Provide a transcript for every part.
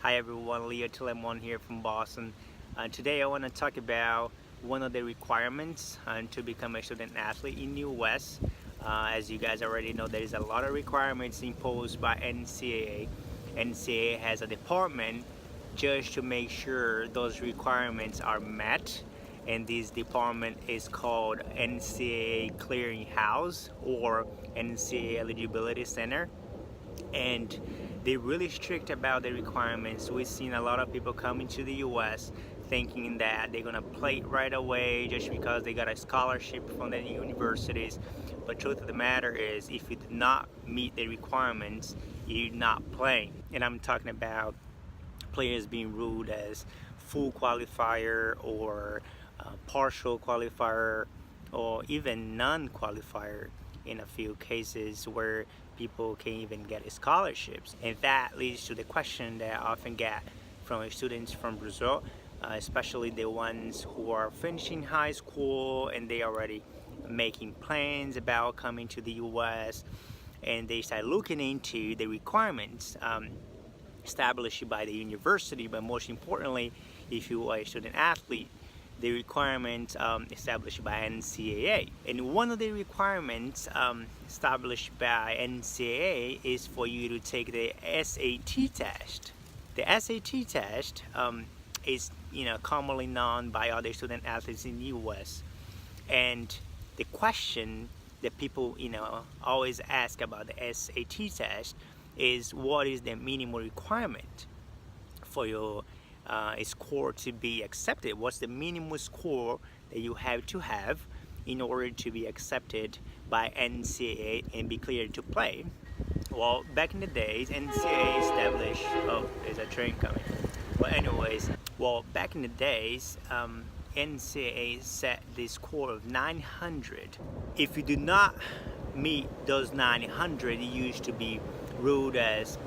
Hi everyone, Leo Tillemont here from Boston. Today I want to talk about one of the requirements to become a student athlete in the US. As you guys already know, there is a lot of requirements imposed by NCAA. NCAA has a department just to make sure those requirements are met, and this department is called NCAA Clearinghouse or NCAA Eligibility Center. And they're really strict about the requirements. We've seen a lot of people coming to the US thinking that they're gonna play right away just because they got a scholarship from the universities. But truth of the matter is, if you do not meet the requirements, you're not playing. And I'm talking about players being ruled as full qualifier or partial qualifier or even non-qualifier in a few cases where people can even get scholarships. And that leads to the question that I often get from students from Brazil, especially the ones who are finishing high school and they already making plans about coming to the US, and they start looking into the requirements established by the university, but most importantly, if you are a student athlete, the requirements established by NCAA. And one of the requirements established by NCAA is for you to take the SAT test. The SAT test is commonly known by other student athletes in the US. And the question that people always ask about the SAT test is, what is the minimum requirement for your score to be accepted? What's the minimum score that you have to have in order to be accepted by NCAA and be cleared to play? Well, back in the days, NCAA established, oh, there's a train coming. But anyways, well, back in the days, NCAA set the score of 900. If you do not meet those 900, you used to be ruled as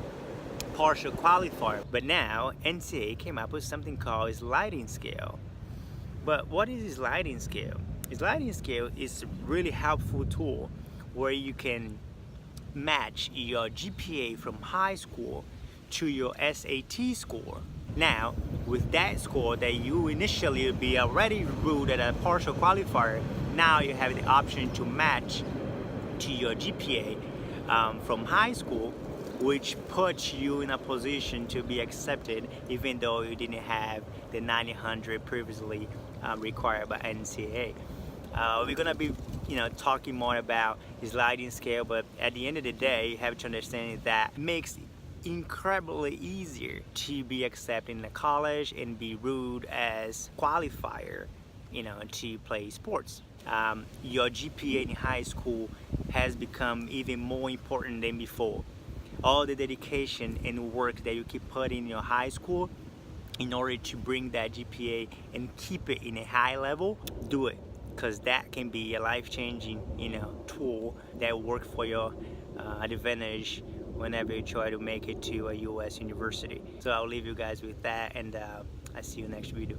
partial qualifier. But now NCAA came up with something called a sliding scale. But what is a sliding scale? A sliding scale is a really helpful tool where you can match your GPA from high school to your SAT score. Now, with that score that you initially would be already ruled as a partial qualifier, now you have the option to match to your GPA from high school, which puts you in a position to be accepted even though you didn't have the 900 previously required by NCAA. We're gonna be talking more about the sliding scale, but at the end of the day, you have to understand that it makes it incredibly easier to be accepted in the college and be ruled as qualifier to play sports. Your GPA in high school has become even more important than before. All the dedication and work that you keep putting in your high school in order to bring that GPA and keep it in a high level, do it, because that can be a life-changing tool that work for your advantage whenever you try to make it to a US university. So I'll leave you guys with that, and I'll see you next video.